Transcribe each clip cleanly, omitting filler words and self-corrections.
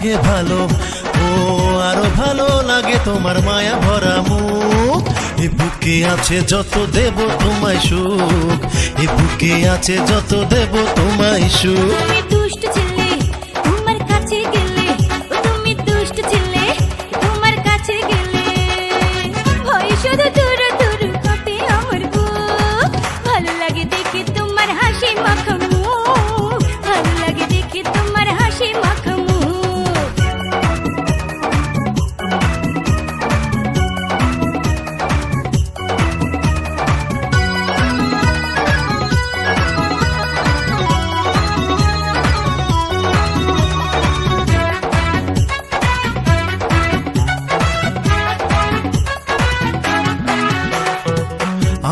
লাগে ভালো, ও আরো ভালো লাগে তোমার মায়া ভরা মুখ। এ বুকে আছে যত দেব তোমায় সুখ, এ বুকে আছে যত দেব তোমায় সুখ। তুমি দুষ্ট ছিলে তোমার কাছে গেলে, ও তুমি দুষ্ট ছিলে তোমার কাছে গেলে, হয় শুধু দূর দূর কাঁপে আমার বুক। ভালো লাগে দেখে তোমার হাসি মাখা মুখ, ভালো লাগে দেখে তোমার হাসি মাখা মুখ।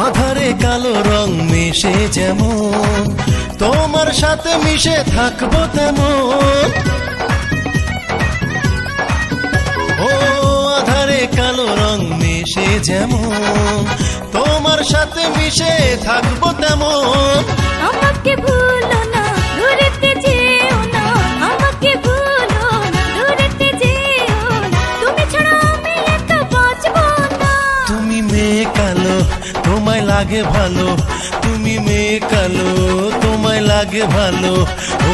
আধারে কালো রং মিশে যেমন, তোমার সাথে মিশে থাকবো তেমন। ও আধারে কালো রং মিশে যেমন, তোমার সাথে মিশে থাকবো তেমন। আমাকে ভুলো না দূরেতে যেও না, আমাকে ভুলো না দূরেতে যেও না, তুমি ছাড়া আমি একা বাঁচবো না। তুমি মেয়ে কালো তোমায় লাগে ভালো, তুমি মেয়ে কালো তোমায় লাগে ভালো, ও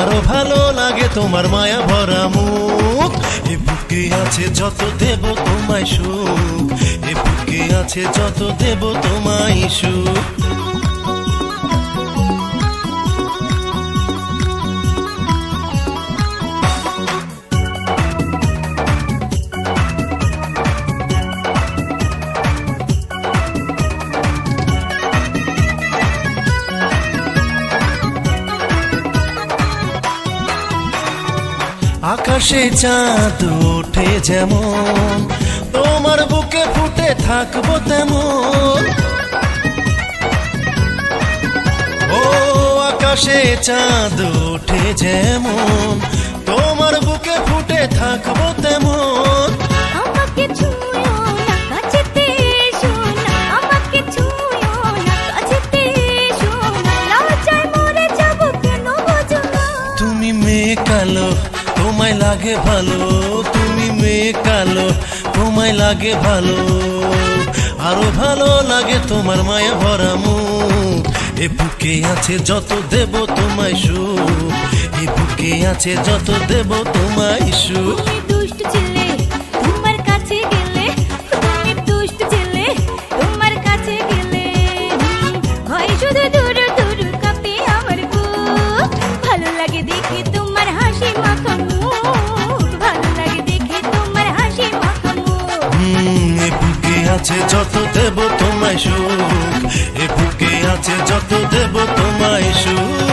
আরো ভালো লাগে তোমার মায়া ভরা মুখ। এ বুকে আছে যত দেব তোমায় সুখ, এ বুকে আছে যত দেব তোমায় সুখ। আকাশে চাঁদ ওঠে যেমন, তোমার বুকে ফুটে থাকবো তেমন। ও আকাশে চাঁদ ওঠে যেমন, তোমার বুকে ফুটে থাকবো তেমন। আমাকে ছুঁয়ো না কাছেতে এসো না, আমাকে ছুঁয়ো না কাছেতে এসো না, লজ্জায় মরে যাবো কেন বোঝো না। তুমি মেয়ে কালো তোমায় লাগে ভালো, তুমি মেয়ে কালো তোমায় লাগে ভালো, আরো ভালো লাগে তোমার মায়া ভরা মুখ। এ বুকে আছে যত দেব তোমায় সুখ, এ বুকে আছে যত দেব তোমায় সুখ। তুমি দুষ্ট ছিলে তোমার কাছে গেলে, তুমি দুষ্ট ছিলে তোমার কাছে গেলে, হয় শুধু দূর দূর কাঁপে আমার বুক। ভালো লাগে দেখে তোমার হাসি মাখা মুখ, ভালো লাগে দেখে তোমার হাসি মাখা মুখ। এ বুকে আছে যত দেব তোমায় সুখ, এ বুকে আছে যত দেব তোমায় সুখ।